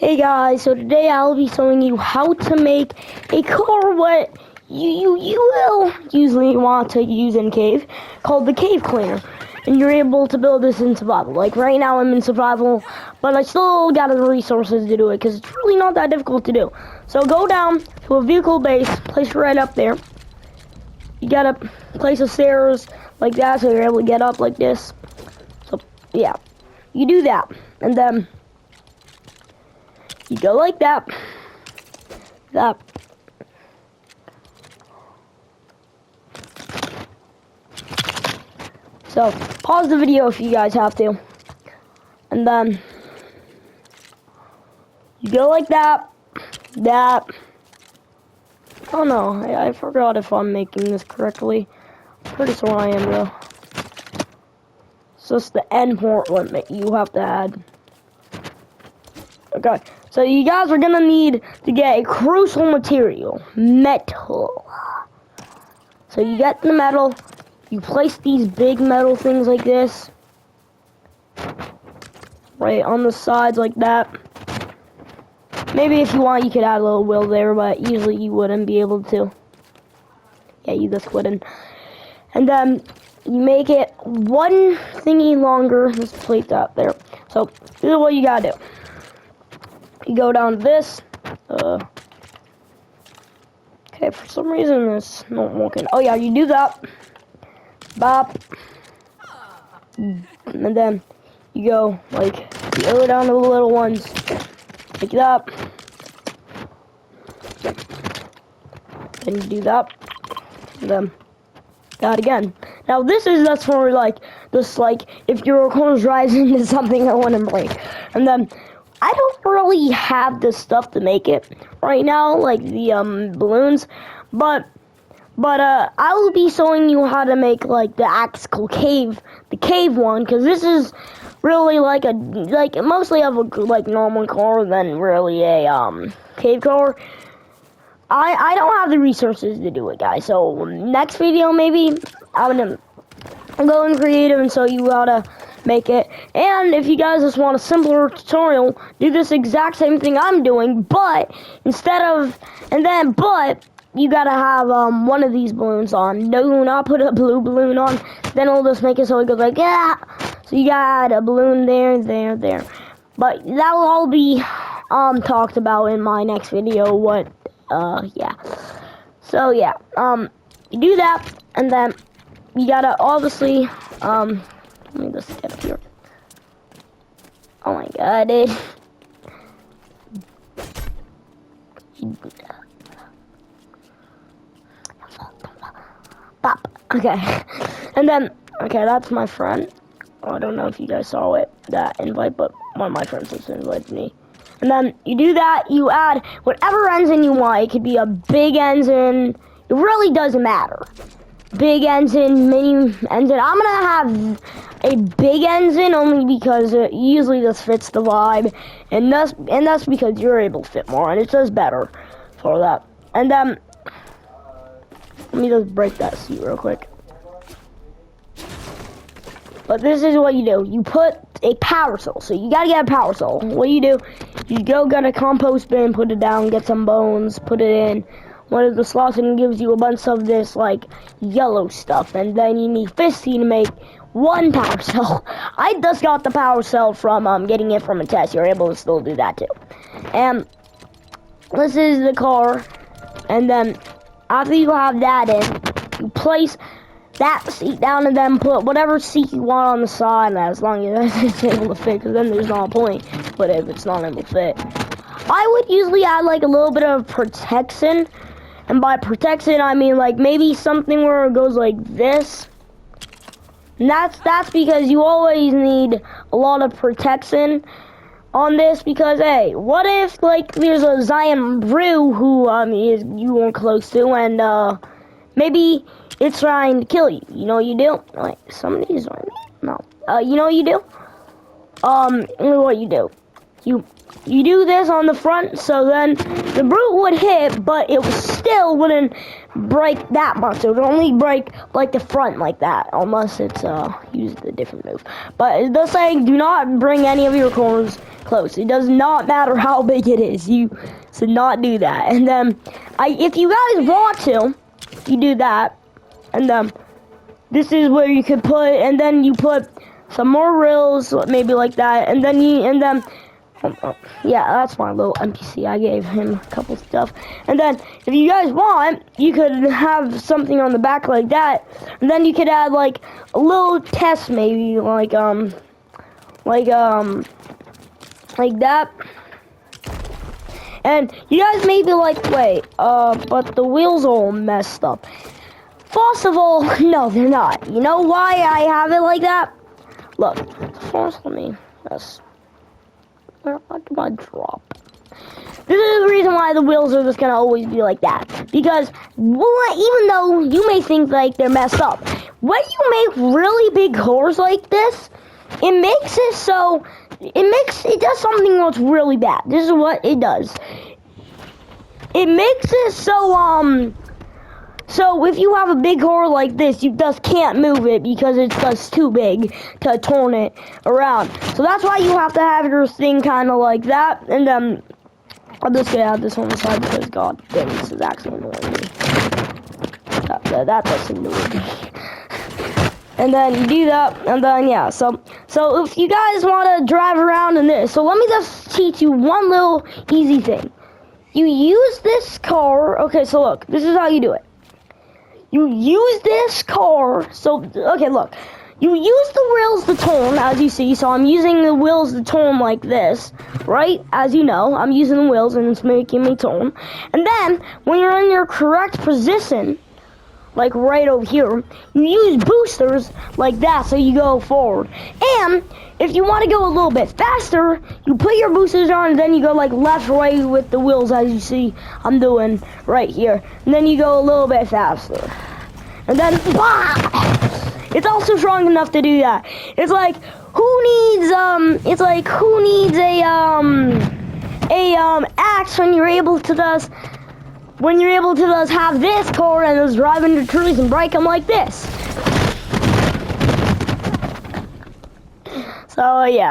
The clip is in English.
Hey guys, so today I'll be showing you how to make a car what you will usually want to use in cave, called the cave cleaner. And you're able to build this in survival. Like right now I'm in survival, but I still got the resources to do it because it's really not that difficult to do. So go down to a vehicle base, place it right up there. You gotta place the stairs like that so you're able to get up like this. So yeah, you do that, and then you go like that. So pause the video if you guys have to, and then you go like that. Oh no, I forgot if I'm making this correctly. Pretty sure I am though. It's just the end port limit you have to add. Okay, so you guys are gonna need to get a crucial material, metal. So you get the metal, you place these big metal things like this, right on the sides like that. Maybe if you want you could add a little wheel there, but usually you wouldn't be able to. Yeah, you just wouldn't. And then you make it one thingy longer, just place that there. So this is what you gotta do. You go down to this. Okay, for some reason it's not working. Oh yeah, you do that. Bop. And then you go down to the little ones. Like that. Then you do that. And then that again. Now this is just for if your corner drives into something I want to break. And then I don't really have the stuff to make it right now, like the balloons, but I will be showing you how to make like the actual cave, the cave one, because this is really mostly of a normal car than really a cave car. I don't have the resources to do it, guys. So next video maybe I'm gonna go in creative and show you how to make it. And if you guys just want a simpler tutorial, do this exact same thing I'm doing, but you gotta have one of these balloons on. Do not put a blue balloon on, then it'll just make it so it goes like yeah. So you gotta add a balloon there. But that will all be talked about in my next video. Yeah. So yeah, you do that, and then you gotta obviously let me just get here. Oh my god, dude. Pop. Okay. And then, okay, that's my friend. I don't know if you guys saw that invite, but one of my friends just invited me. And then you do that, you add whatever engine you want. It could be a big engine. It really doesn't matter. Big engine, mini engine. I'm gonna have a big engine only because it usually just fits the vibe, and that's because you're able to fit more, and it's just better for that. And then let me just break that seat real quick. But this is what you do. You put a power cell. So you gotta get a power cell. What do? You go get a compost bin, put it down, get some bones, put it in one of the slots, and it gives you a bunch of this yellow stuff. And then you need 50 to make one power cell. I just got the power cell from getting it from a test. You're able to still do that too. And this is the car. And then after you have that in, you place that seat down and then put whatever seat you want on the side, as long as it's able to fit, because then there's no point. But if it's not able to fit, I would usually add a little bit of protection, and by protection I mean maybe something where it goes like this. And that's because you always need a lot of protection on this, because hey, what if there's a Zion Brew who you weren't close to, and maybe it's trying to kill you. You know what you do? Somebody's right. No. You know what you do? What you do? you do this on the front, so then the brute would hit, but it still wouldn't break that much. It would only break like the front like that, unless it's used a different move. But it does say do not bring any of your corners close. It does not matter how big it is. You should not do that. And then if you guys want to, you do that, and then this is where you could put, and then you put some more rails, maybe like that, and then yeah, that's my little NPC. I gave him a couple stuff. And then, if you guys want, you could have something on the back like that. And then you could add, like, a little test, maybe, like that. And you guys may be like, wait, but the wheels are all messed up. First of all, no, they're not. You know why I have it like that? Look, first, let me just... Where do I drop? This is the reason why the wheels are just gonna always be like that. Because even though you may think like they're messed up, when you make really big cores like this, it makes it so it does something that's really bad. This is what it does. It makes it so so if you have a big core like this, you just can't move it because it's just too big to turn it around. So that's why you have to have your thing kind of like that. And then I'm just gonna add this on the side because god dang, this is actually annoying me. That just annoyed me. And then you do that, and then yeah. So if you guys want to drive around in this, so let me just teach you one little easy thing. You use this car. Okay, so look, this is how you do it. You use this car, so, okay, look. You use the wheels to turn, as you see, so I'm using the wheels to turn like this, right? As you know, I'm using the wheels and it's making me turn. And then, when you're in your correct position, like right over here, you use boosters like that, so you go forward. And, if you want to go a little bit faster, you put your boosters on, and then you go like left, right with the wheels, as you see I'm doing right here. And then you go a little bit faster. And then, it's also strong enough to do that. It's like, who needs axe when you're able to just have this car and just drive into trees and break them like this. So yeah.